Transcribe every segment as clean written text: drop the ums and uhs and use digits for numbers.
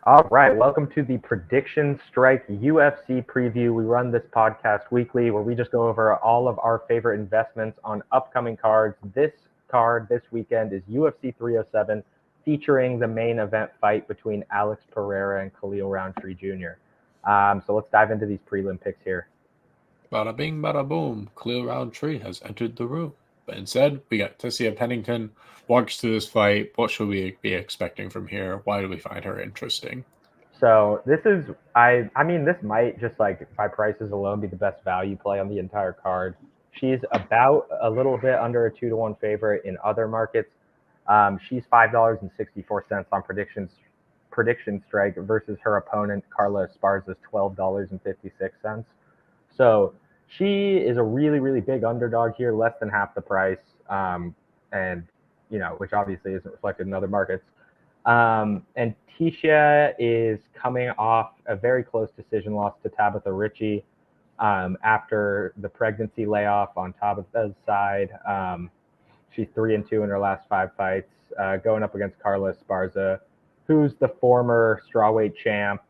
All right, welcome to the Prediction Strike UFC preview. We run this podcast weekly where we just go over all of our favorite investments on upcoming cards. This card this weekend is UFC 307, featuring the main event fight between Alex Pereira and Khalil Rountree Jr. So let's dive into these prelim picks here. Bada bing, bada boom. Khalil Rountree has entered the room. But instead, we got Tessia Pennington. Walk us through this fight. What should we be expecting from here? Why do we find her interesting? So this is I mean this might just like by prices alone be the best value play on the entire card. She's about a little bit under a 2-1 favorite in other markets. She's $5.64 on prediction strike versus her opponent Carla Esparza's $12.56. So she is a really big underdog here, less than half the price, and which obviously isn't reflected in other markets. And Tisha is coming off a very close decision loss to Tabitha Ritchie after the pregnancy layoff on Tabitha's side. She's 3-2 in her last 5 fights, going up against Carla Esparza, who's the former strawweight champ.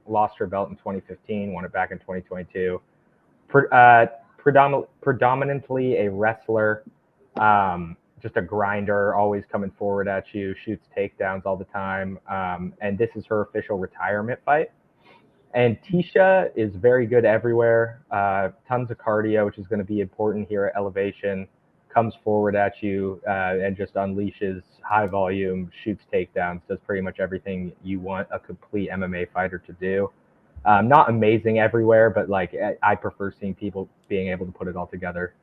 Lost her belt in 2015, won it back in 2022. Predominantly a wrestler, just a grinder, always coming forward at you, shoots takedowns all the time. And this is her official retirement fight. And Tisha is very good everywhere. Tons of cardio, which is going to be important here at elevation. Comes forward at you and just unleashes high volume, shoots takedowns, does pretty much everything you want a complete MMA fighter to do. Not amazing everywhere, but like I prefer seeing people being able to put it all together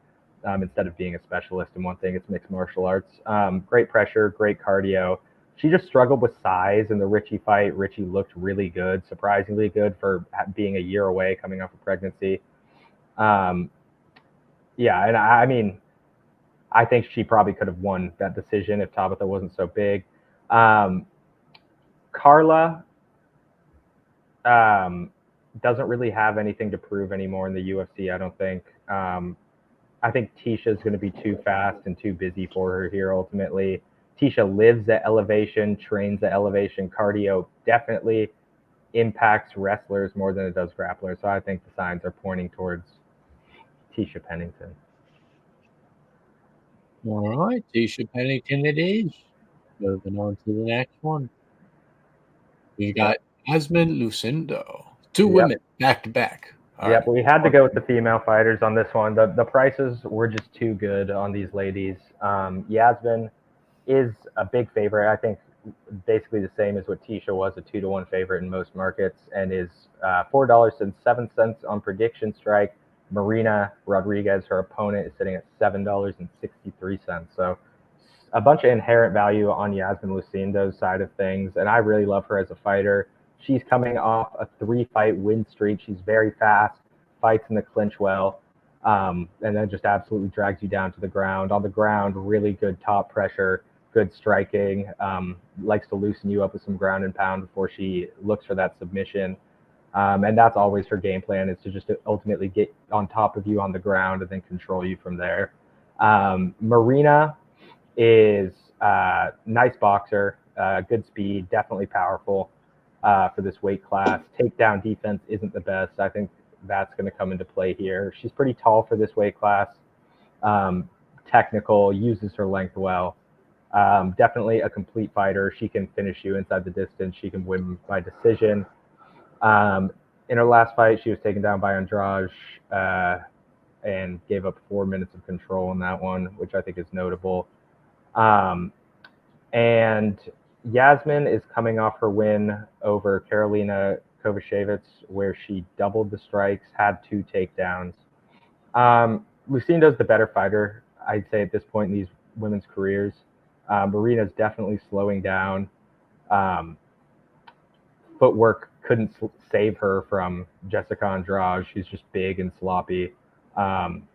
instead of being a specialist in one thing. It's mixed martial arts. Great pressure, great cardio. She just struggled with size in the Ritchie fight. Ritchie looked really good, surprisingly good for being a year away coming off of pregnancy. Um, yeah, and I mean, I think she probably could have won that decision if Tabitha wasn't so big. Um, Carla um, doesn't really have anything to prove anymore in the UFC, I don't think. I think Tisha's going to be too fast and too busy for her here ultimately. Tisha lives at elevation, trains at elevation. Cardio definitely impacts wrestlers more than it does grapplers. So I think the signs are pointing towards Tisha Pennington. All right, Tisha Pennington it is. Moving on to the next one. We've Yep. got Yasmin Lucindo. Two Yep. women back to back. All Yep. right. We had to go with the female fighters on this one. The prices were just too good on these ladies. Yasmin is a big favorite. I think basically the same as what Tisha was, a 2-1 favorite in most markets, and is $4.07 on prediction strike. Marina Rodriguez, her opponent, is sitting at $7.63. So a bunch of inherent value on Yasmin Lucindo's side of things, and I really love her as a fighter. She's coming off a 3-fight win streak. She's very fast, fights in the clinch well, and then just absolutely drags you down to the ground. On the ground, really good top pressure, good striking, likes to loosen you up with some ground and pound before she looks for that submission. And that's always her game plan, is to just ultimately get on top of you on the ground and then control you from there. Marina is nice boxer, good speed, definitely powerful for this weight class. Takedown defense isn't the best. I think that's going to come into play here. She's pretty tall for this weight class. Um, Technical, uses her length well. Definitely a complete fighter. She can finish you inside the distance. She can win by decision. Um, in her last fight, she was taken down by Andrade and gave up 4 minutes of control in that one, which I think is notable. Um, and Yasmin is coming off her win over Karolina Kovacevic, where she doubled the strikes, had 2 takedowns. Lucinda's the better fighter, I'd say, at this point in these women's careers. Marina's definitely slowing down. Um, Footwork couldn't save her from Jessica Andrade. She's just big and sloppy. Um,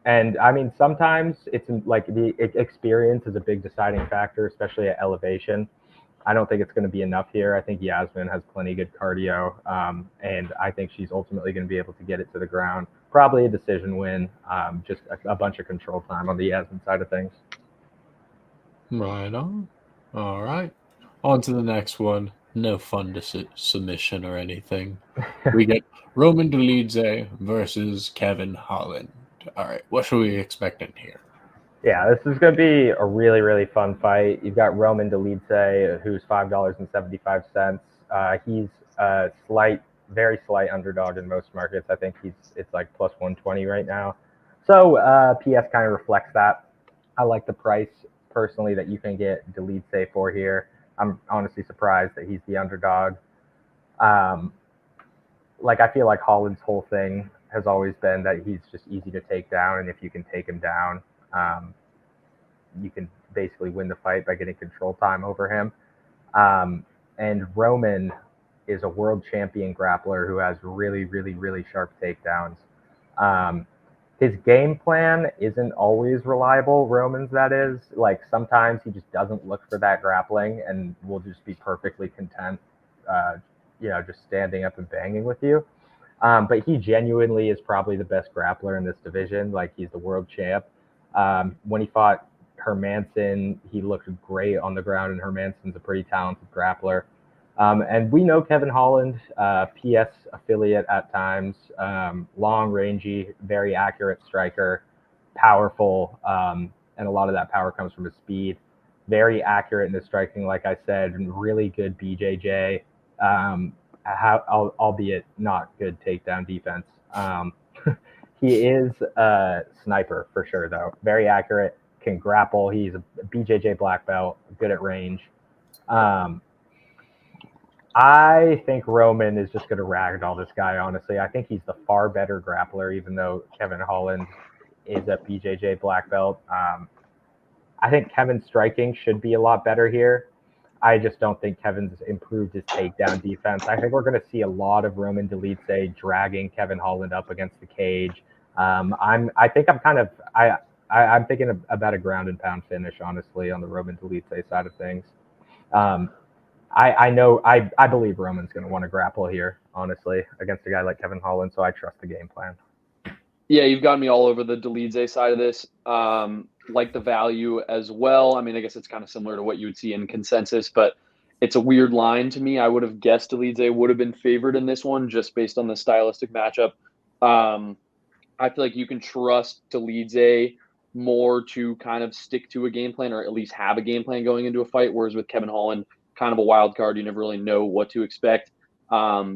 and I mean, sometimes it's like the experience is a big deciding factor, especially at elevation. I don't think it's going to be enough here. I think Yasmin has plenty good cardio, and I think she's ultimately going to be able to get it to the ground. Probably a decision win, just a bunch of control time on the Yasmin side of things. Right on. All right. On to the next one. No fun submission or anything. We get Roman Dolidze versus Kevin Holland. All right, what should we expect in here? Yeah, this is going to be a really, really fun fight. You've got Roman Dolidze, who's $5.75. He's a very slight underdog in most markets. I think it's like plus 120 right now. So PS kind of reflects that. I like the price personally that you can get Dolidze for here. I'm honestly surprised that he's the underdog. Um, like I feel like Holland's whole thing has always been that he's just easy to take down, and if you can take him down, um, you can basically win the fight by getting control time over him. And Roman is a world champion grappler who has really, really, really sharp takedowns. Um, his game plan isn't always reliable, Roman's that is. Like sometimes he just doesn't look for that grappling and will just be perfectly content, uh, just standing up and banging with you. But he genuinely is probably the best grappler in this division. Like he's the world champ. When he fought Hermanson, he looked great on the ground, and Hermanson's a pretty talented grappler. And we know Kevin Holland, PS affiliate at times, long rangey, very accurate striker, powerful, and a lot of that power comes from his speed. Very accurate in his striking, like I said, and really good BJJ. Albeit not good takedown defense. He is a sniper for sure, though. Very accurate, can grapple. He's a BJJ black belt, good at range. Um, I think Roman is just going to ragdoll this guy, honestly. I think he's the far better grappler, even though Kevin Holland is a BJJ black belt. I think Kevin's striking should be a lot better here. I just don't think Kevin's improved his takedown defense. I think we're going to see a lot of Roman Dolidze dragging Kevin Holland up against the cage. I think I'm thinking about a ground and pound finish, honestly, on the Roman Dolidze side of things. I believe Roman's going to want to grapple here, honestly, against a guy like Kevin Holland. So I trust the game plan. Yeah, you've got me all over the Dolidze side of this. Like the value as well. I mean, I guess it's kind of similar to what you would see in consensus, but it's a weird line to me. I would have guessed Dolidze would have been favored in this one just based on the stylistic matchup. I feel like you can trust Dolidze more to kind of stick to a game plan or at least have a game plan going into a fight. Whereas with Kevin Holland, kind of a wild card, you never really know what to expect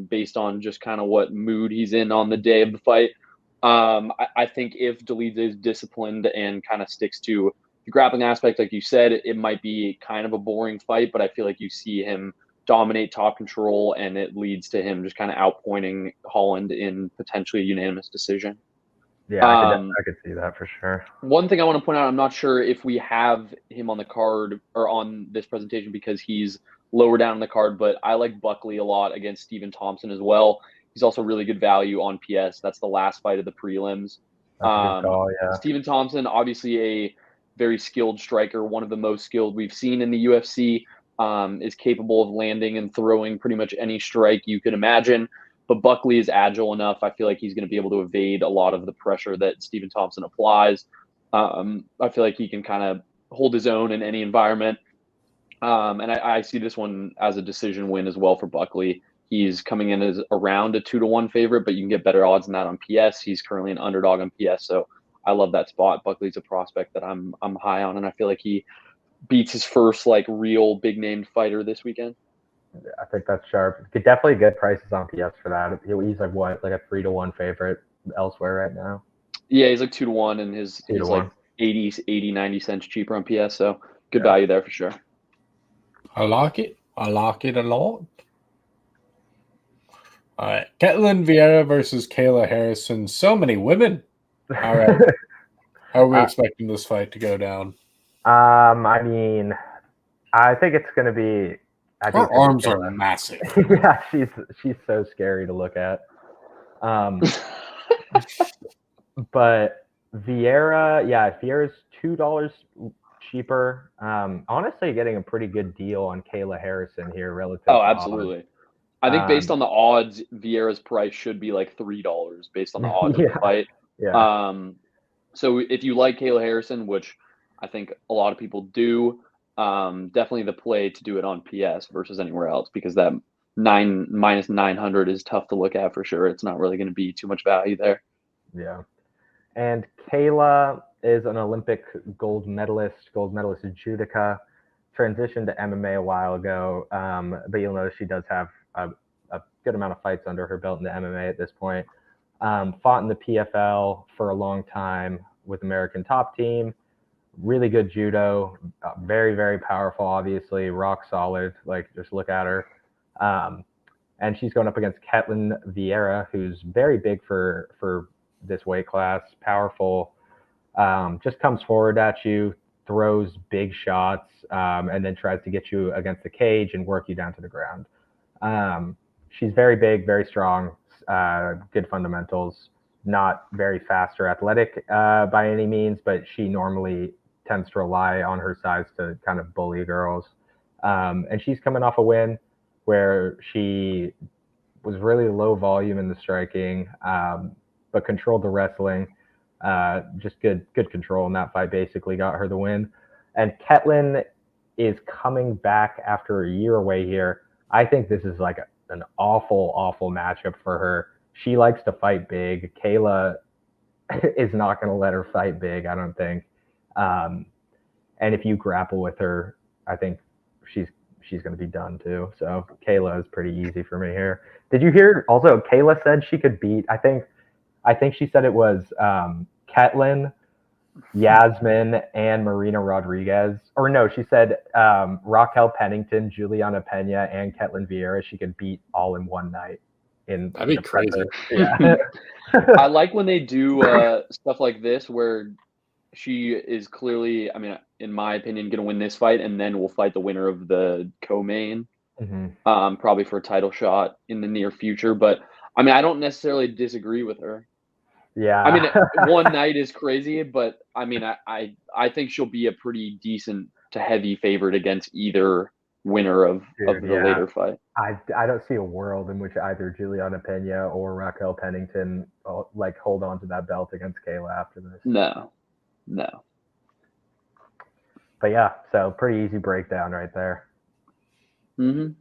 based on just kind of what mood he's in on the day of the fight. I think if Dolidze is disciplined and kind of sticks to the grappling aspect, like you said, it might be kind of a boring fight, but I feel like you see him dominate top control and it leads to him just kind of outpointing Holland in potentially a unanimous decision. Yeah, I could see that for sure. One thing I want to point out, I'm not sure if we have him on the card or on this presentation because he's lower down in the card, but I like Buckley a lot against Stephen Thompson as well. He's also really good value on PS. That's the last fight of the prelims. That's a good call, yeah. Stephen Thompson, obviously a very skilled striker, one of the most skilled we've seen in the UFC, is capable of landing and throwing pretty much any strike you could imagine. But Buckley is agile enough. I feel like he's going to be able to evade a lot of the pressure that Stephen Thompson applies. I feel like he can kind of hold his own in any environment. And I see this one as a decision win as well for Buckley. He's coming in as around a 2-1 favorite, but you can get better odds than that on PS. He's currently an underdog on PS, so I love that spot. Buckley's a prospect that I'm high on, and I feel like he beats his first like real big named fighter this weekend. I think that's sharp. Could definitely get prices on PS for that. He's like what, like a 3-1 favorite elsewhere right now. Yeah, he's like 2-1, and he's like 80, 90 cents cheaper on PS. So good value there for sure. I like it. I like it a lot. All right, Ketlin Vieira versus Kayla Harrison. So many women. All right, how are we expecting this fight to go down? I mean, I think it's going to be. Her arms are massive. Yeah, she's so scary to look at. But Vieira's $2 cheaper. Honestly, getting a pretty good deal on Kayla Harrison here relative. Oh, absolutely. I think based on the odds, Vieira's price should be like $3 based on the odds of the fight. Yeah. So if you like Kayla Harrison, which I think a lot of people do, definitely the play to do it on PS versus anywhere else, because that minus 900 is tough to look at for sure. It's not really going to be too much value there. Yeah. And Kayla is an Olympic gold medalist in judoka, transitioned to MMA a while ago, but you'll notice she does have a good amount of fights under her belt in the MMA at this point. Fought in the PFL for a long time with American Top Team. Really good judo, very, very powerful, obviously, rock solid. Like, just look at her. And she's going up against Ketlin Vieira, who's very big for this weight class, powerful, just comes forward at you, throws big shots, and then tries to get you against the cage and work you down to the ground. She's very big, very strong, good fundamentals, not very fast or athletic by any means, but she normally tends to rely on her size to kind of bully girls. And she's coming off a win where she was really low volume in the striking, but controlled the wrestling. Just good control in that fight basically got her the win. And Ketlin is coming back after a year away here. I think this is like an awful matchup for her. She likes to fight big. Kayla is not going to let her fight big, I don't think. And if you grapple with her, I think she's going to be done too. So Kayla is pretty easy for me here. Did you hear also Kayla said she could beat, I think she said it was Ketlin, Yasmin, and Marina Rodriguez. Or no, she said Raquel Pennington, Juliana Pena, and Ketlin Vieira she could beat all in one night. That'd be crazy. Yeah. I like when they do stuff like this where she is clearly, I mean, in my opinion, going to win this fight, and then we'll fight the winner of the co-main, probably for a title shot in the near future. But I mean, I don't necessarily disagree with her. Yeah. I mean, one night is crazy, but I mean, I think she'll be a pretty decent to heavy favorite against either winner of the later fight. I don't see a world in which either Juliana Pena or Raquel Pennington like hold on to that belt against Kayla after this. No. But yeah, so pretty easy breakdown right there. Mm-hmm.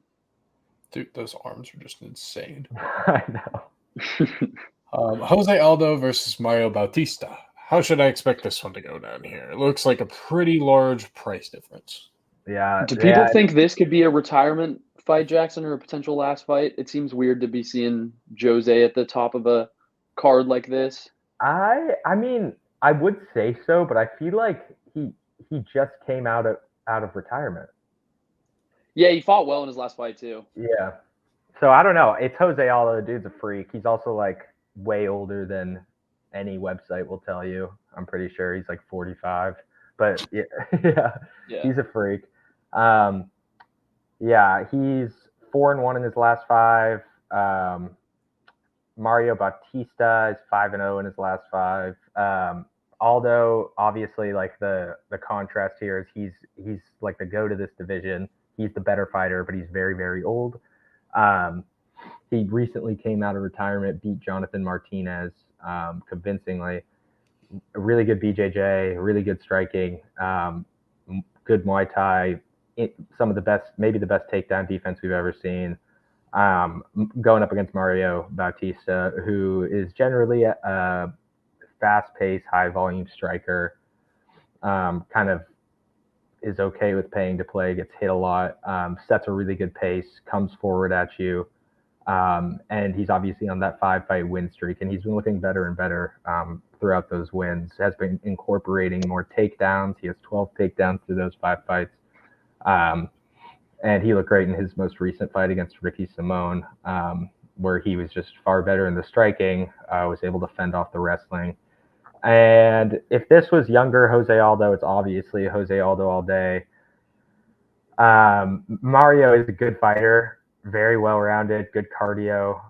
Dude, those arms are just insane. I know. Jose Aldo versus Mario Bautista. How should I expect this one to go down here? It looks like a pretty large price difference. Yeah. Do people think this could be a retirement fight, Jackson, or a potential last fight? It seems weird to be seeing Jose at the top of a card like this. I mean, I would say so, but I feel like he just came out of retirement. Yeah, he fought well in his last fight too. Yeah. So I don't know. It's Jose Aldo. The dude's a freak. He's also like way older than any website will tell you. I'm pretty sure he's like 45. But yeah, he's a freak. Yeah, he's 4-1 in his last 5. Mario Bautista is 5-0 in his last 5. Aldo, obviously, like the contrast here is he's like the go to this division. He's the better fighter, but he's very, very old. He recently came out of retirement, beat Jonathan Martinez convincingly. A really good BJJ, really good striking, good Muay Thai, some of the best, maybe the best takedown defense we've ever seen. Going up against Mario Bautista, who is generally a fast-paced, high-volume striker, kind of is okay with paying to play, gets hit a lot, sets a really good pace, comes forward at you, and he's obviously on that 5-fight win streak, and he's been looking better and better throughout those wins, has been incorporating more takedowns. He has 12 takedowns through those 5 fights. And he looked great in his most recent fight against Ricky Simone, where he was just far better in the striking, was able to fend off the wrestling. And if this was younger Jose Aldo, it's obviously Jose Aldo all day. Mario is a good fighter, very well-rounded, good cardio.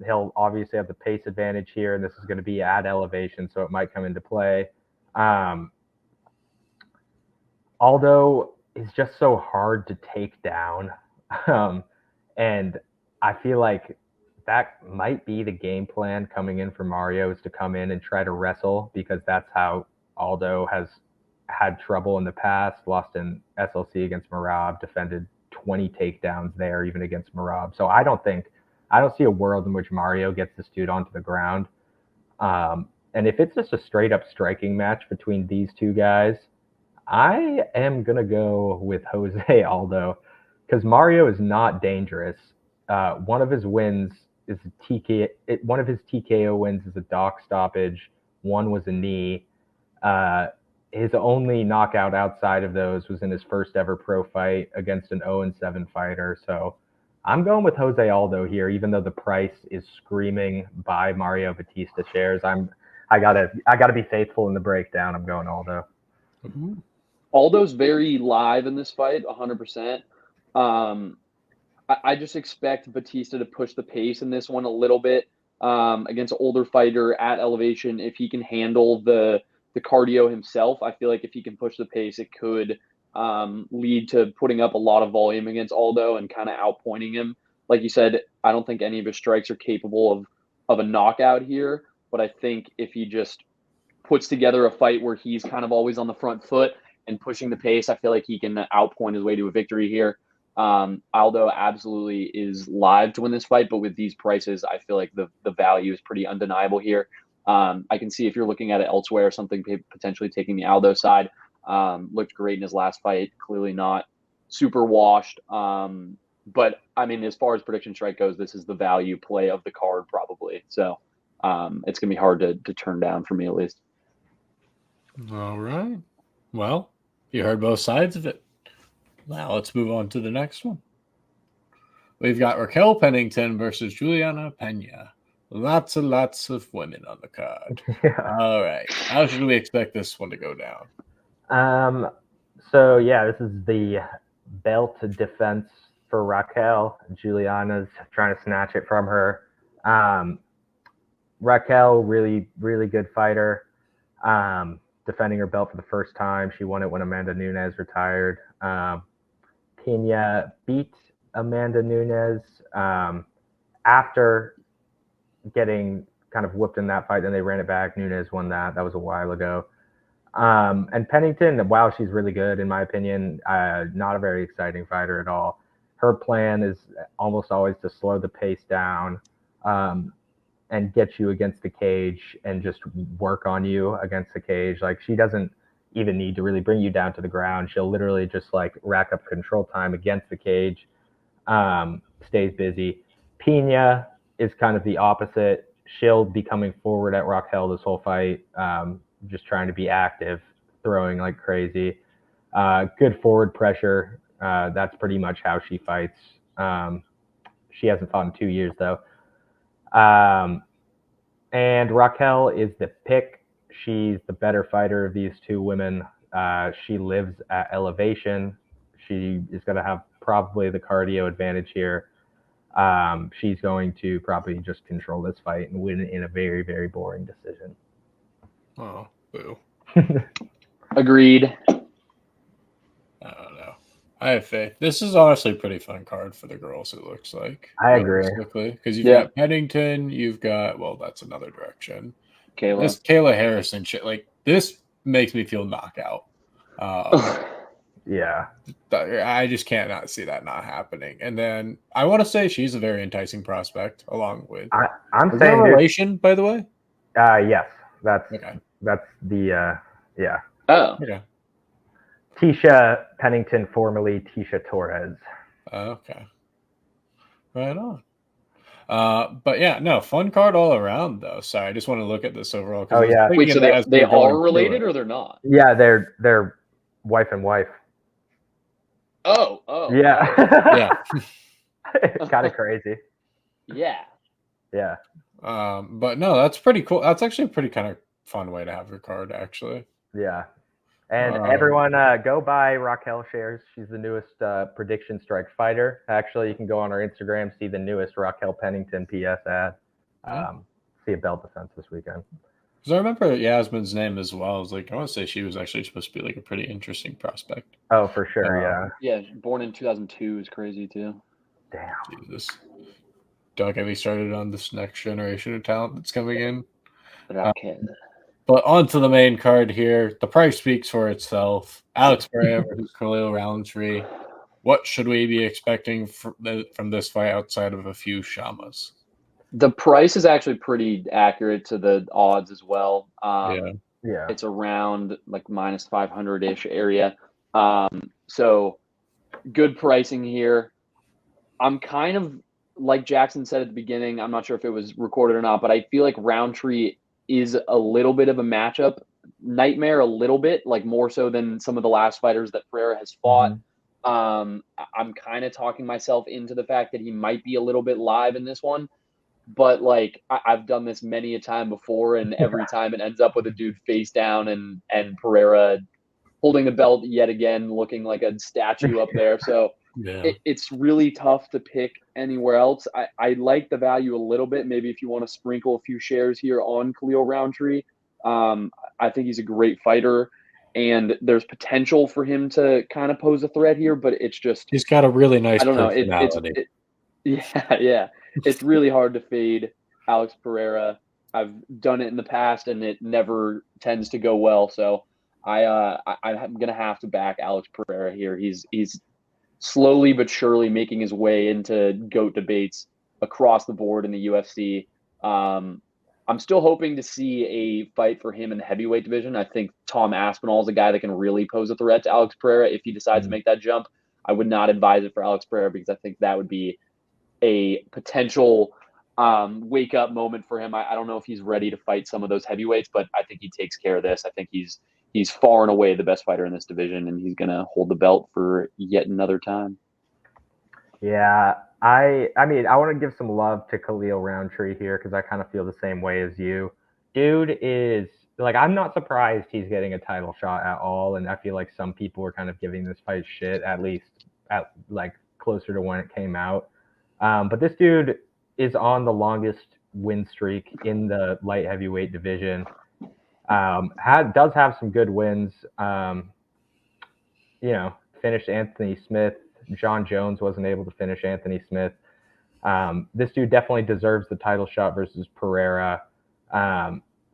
He'll obviously have the pace advantage here, and this is going to be at elevation, so it might come into play. Aldo is just so hard to take down. And I feel like that might be the game plan coming in for Mario, is to come in and try to wrestle, because that's how Aldo has had trouble in the past, lost in SLC against Marab, defended 20 takedowns there, even against Marab. So I don't see a world in which Mario gets this dude onto the ground. And if it's just a straight up striking match between these two guys, I am going to go with Jose Aldo because Mario is not dangerous. One of his wins is a one of his TKO wins is a dock stoppage. One was a knee. His only knockout outside of those was in his first ever pro fight against an 0-7 fighter. So I'm going with Jose Aldo here, even though the price is screaming buy Mario Batista shares. I gotta be faithful in the breakdown. I'm going Aldo. Mm-hmm. Aldo's very live in this fight, 100%. I just expect Batista to push the pace in this one a little bit against an older fighter at elevation. If he can handle the cardio himself, I feel like if he can push the pace, it could lead to putting up a lot of volume against Aldo and kind of outpointing him. Like you said, I don't think any of his strikes are capable of a knockout here, but I think if he just puts together a fight where he's kind of always on the front foot and pushing the pace, I feel like he can outpoint his way to a victory here. Aldo absolutely is live to win this fight, but with these prices, I feel like the value is pretty undeniable here. I can see if you're looking at it elsewhere, something potentially taking the Aldo side. Looked great in his last fight, clearly not super washed. But I mean, as far as prediction strike goes, this is the value play of the card probably. So it's going to be hard to turn down for me at least. All right. Well, you heard both sides of it. Now let's move on to the next one. We've got Raquel Pennington versus Juliana Pena. Lots and lots of women on the card. Yeah. All right. How should we expect this one to go down? So yeah, this is the belt defense for Raquel. Juliana's trying to snatch it from her. Raquel, really, really good fighter. Defending her belt for the first time. She won it when Amanda Nunes retired. Pena beat Amanda Nunes after getting kind of whooped in that fight. Then they ran it back. Nunes won that. That was a while ago. And Pennington, wow, she's really good in my opinion. Not a very exciting fighter at all. Her plan is almost always to slow the pace down and get you against the cage and just work on you against the cage. Like she doesn't even need to really bring you down to the ground. She'll literally just like rack up control time against the cage. Stays busy. Pena is kind of the opposite. She'll be coming forward at Raquel this whole fight, just trying to be active, throwing like crazy. Good forward pressure. That's pretty much how she fights. She hasn't fought in 2 years though. And Raquel is the pick. She's the better fighter of these two women. She lives at elevation. She is going to have probably the cardio advantage here. She's going to probably just control this fight and win in a very, very boring decision. Oh, boo. Agreed. I don't know. I have faith. This is honestly a pretty fun card for the girls, it looks like. I agree. Because you've got Pennington, you've got, well, that's another direction. This Kayla Harrison shit, like, this makes me feel knockout. Yeah. I just can't not see that not happening. And then I want to say she's a very enticing prospect, along with. I'm saying relation, by the way. Yes, that's the yeah. Oh. Okay. Tisha Pennington, formerly Tisha Torres. Okay. Right on. But yeah, no, fun card all around though. Sorry, I just want to look at this overall. Oh yeah. Wait, so they are related or they're not? Yeah, they're wife and wife. Oh. Yeah. Yeah. Kind of crazy. Yeah. Yeah. But no, that's pretty cool. That's actually a pretty kind of fun way to have your card, actually. Yeah. And everyone, go buy Raquel shares. She's the newest PredictionStrike fighter. Actually, you can go on our Instagram, see the newest Raquel Pennington PS ad. See a belt defense this weekend. Because I remember Yasmin's name as well. I was like, I want to say she was actually supposed to be like a pretty interesting prospect. Oh, for sure, yeah. Yeah, born in 2002 is crazy too. Damn. Jesus. Don't get me started on this next generation of talent that's coming in. Raquel. But on to the main card here. The price speaks for itself. Alex Pereira versus Khalil Rountree. What should we be expecting from this fight outside of a few shamas? The price is actually pretty accurate to the odds as well. Yeah. It's around like minus 500-ish area. So good pricing here. I'm kind of like Jackson said at the beginning. I'm not sure if it was recorded or not, but I feel like Rountree is a little bit of a matchup nightmare, a little bit, like more so than some of the last fighters that Pereira has fought. I'm kind of talking myself into the fact that he might be a little bit live in this one, but like I've done this many a time before, and every time it ends up with a dude face down and Pereira holding the belt yet again, looking like a statue up there. So it's really tough to pick anywhere else. I like the value a little bit. Maybe if you want to sprinkle a few shares here on Khalil Rountree, I think he's a great fighter, and there's potential for him to kind of pose a threat here. But it's just He's got a really nice I don't know. personality. Yeah. It's really hard to fade Alex Pereira. I've done it in the past, and it never tends to go well. So I'm gonna have to back Alex Pereira here. He's slowly but surely making his way into GOAT debates across the board in the UFC. I'm still hoping to see a fight for him in the heavyweight division. I think Tom Aspinall is a guy that can really pose a threat to Alex Pereira if he decides to make that jump. I would not advise it for Alex Pereira because I think that would be a potential wake up moment for him. I don't know if he's ready to fight some of those heavyweights, but I think he takes care of this. I think he's far and away the best fighter in this division, and he's going to hold the belt for yet another time. Yeah, I mean, I want to give some love to Khalil Rountree here because I kind of feel the same way as you. Dude is like, I'm not surprised he's getting a title shot at all, and I feel like some people were kind of giving this fight shit, at least at like closer to when it came out. But this dude is on the longest win streak in the light heavyweight division. Does have some good wins. Finished Anthony Smith. John Jones wasn't able to finish Anthony Smith. This dude definitely deserves the title shot versus Pereira.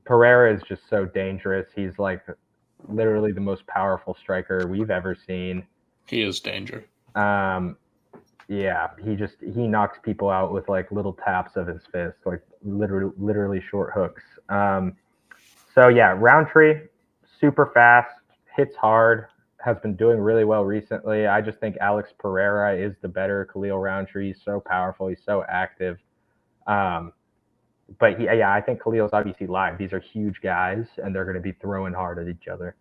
Pereira is just so dangerous. He's like literally the most powerful striker we've ever seen. He is danger. Yeah, he knocks people out with like little taps of his fist, like literally short hooks. So yeah, Rountree, super fast, hits hard, has been doing really well recently. I just think Alex Pereira is the better Khalil Rountree. He's so powerful, he's so active. But I think Khalil's obviously live. These are huge guys, and they're going to be throwing hard at each other.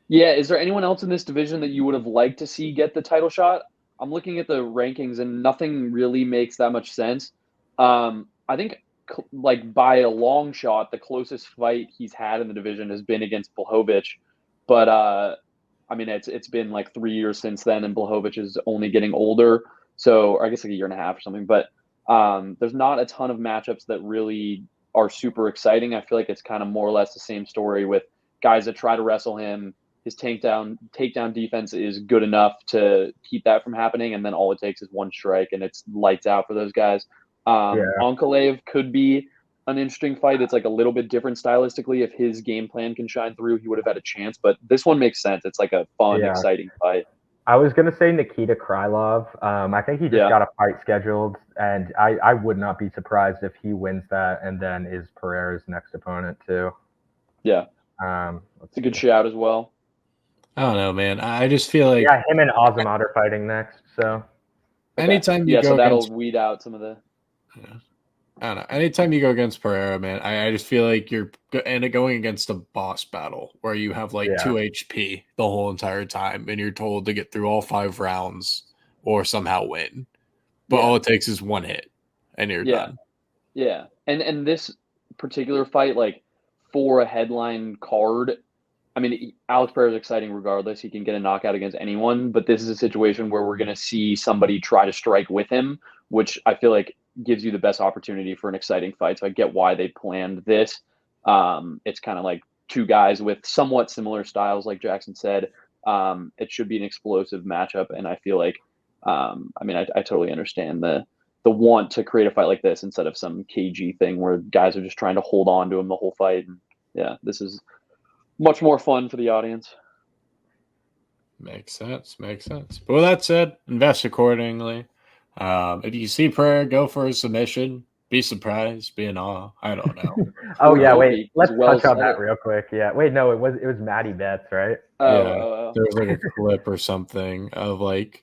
Yeah, is there anyone else in this division that you would have liked to see get the title shot? I'm looking at the rankings, and nothing really makes that much sense. I think, like by a long shot, the closest fight he's had in the division has been against Blachowicz. But I mean, it's been like 3 years since then, and Blachowicz is only getting older. So, or I guess like a year and a half or something. But there's not a ton of matchups that really are super exciting. I feel like it's kind of more or less the same story with guys that try to wrestle him. His takedown defense is good enough to keep that from happening, and then all it takes is one strike, and it's lights out for those guys. Ankalaev could be an interesting fight. It's like a little bit different stylistically. If his game plan can shine through, he would have had a chance. But this one makes sense. It's like a fun, exciting fight. I was going to say Nikita Krylov. I think he just got a fight scheduled, and I would not be surprised if he wins that and then is Pereira's next opponent too. Yeah. It's a good shout as well. I don't know, man. I just feel like him and Azamat are fighting next. So anytime you go, so that'll weed out some of the. I don't know. Anytime you go against Pereira, man, I just feel like you're going against a boss battle where you have like 2 HP the whole entire time, and you're told to get through all 5 rounds or somehow win. But all it takes is one hit, and you're done. Yeah, and this particular fight, like for a headline card, I mean, Alex Pereira is exciting regardless. He can get a knockout against anyone, but this is a situation where we're going to see somebody try to strike with him, which I feel like gives you the best opportunity for an exciting fight. So I get why they planned this. It's kind of like 2 guys with somewhat similar styles, like Jackson said. It should be an explosive matchup, and I feel like, I totally understand the want to create a fight like this instead of some KG thing where guys are just trying to hold on to him the whole fight. And yeah, this is much more fun for the audience. Makes sense. Makes sense. But with that said, invest accordingly. If you see Pereira go for a submission, be surprised, be in awe. I don't know. Oh yeah, Will wait. be, Let's as well touch on said that it. real quick. Yeah. Wait, no, it was Maddie Betts, right? Yeah. There was like a clip or something of like,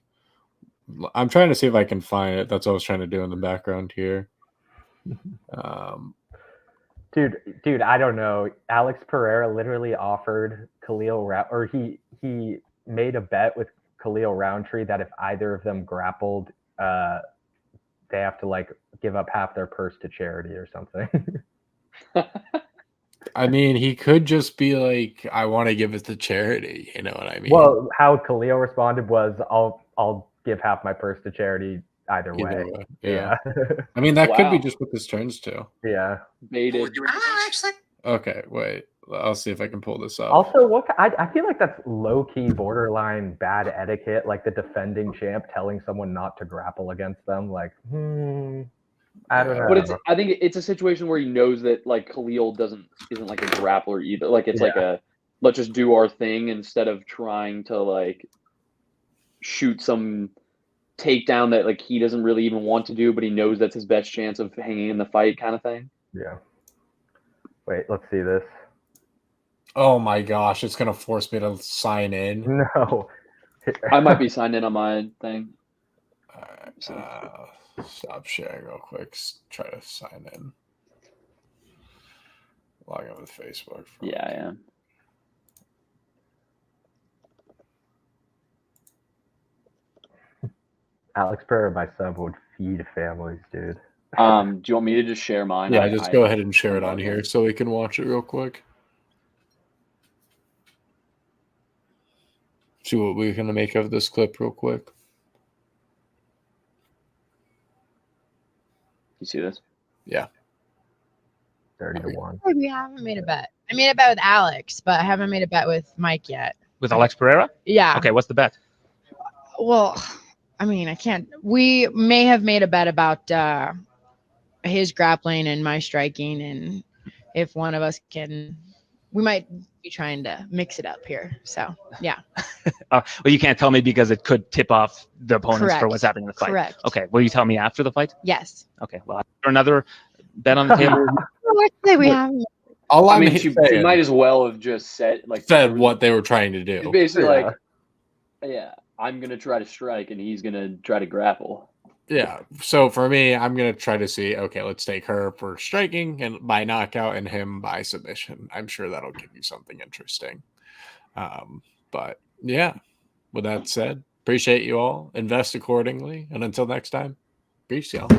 I'm trying to see if I can find it. That's what I was trying to do in the background here. Dude, I don't know. Alex Pereira literally offered he made a bet with Khalil Rountree that if either of them grappled, they have to like give up half their purse to charity or something. I mean, he could just be like, I want to give it to charity. You know what I mean? Well, how Khalil responded was, I'll give half my purse to charity either way. Yeah. I mean, that could be Wow. just what this turns to. Yeah. Baited. Okay, wait. I'll see if I can pull this up. Also, I feel like that's low key borderline bad etiquette, like the defending champ telling someone not to grapple against them. Like, I don't know. But I think it's a situation where he knows that like Khalil isn't like a grappler either. Like it's like let's just do our thing instead of trying to like shoot some takedown that like he doesn't really even want to do, but he knows that's his best chance of hanging in the fight kind of thing. Yeah. Wait, let's see this. Oh my gosh, it's gonna force me to sign in. No. I might be signed in on my thing. Stop sharing real quick. Try to sign in. Log in with Facebook. Yeah, I am. Alex Pereira, my son, would feed families, dude. Do you want me to just share mine? Yeah, just go ahead and share it on here so we can watch it real quick. See what we're gonna make of this clip real quick. You see this? Yeah. 30-1. We haven't made a bet. I made a bet with Alex, but I haven't made a bet with Mike yet. With Alex Pereira? Yeah. Okay, what's the bet? Well, I mean, I can't. We may have made a bet about his grappling and my striking, and if one of us can, we might be trying to mix it up here. So, yeah. Well, you can't tell me because it could tip off the opponents Correct. for what's happening in the fight. Correct. Okay, will you tell me after the fight? Yes. Okay, well, another bet on the table. Actually, we haven't. I mean, she might as well have just said what they were trying to do. Basically, I'm gonna try to strike and he's gonna try to grapple. Yeah. So for me, I'm gonna try to see. Okay, let's take her for striking and by knockout, and him by submission. I'm sure that'll give you something interesting. But yeah. With that said, appreciate you all. Invest accordingly, and until next time, peace, y'all.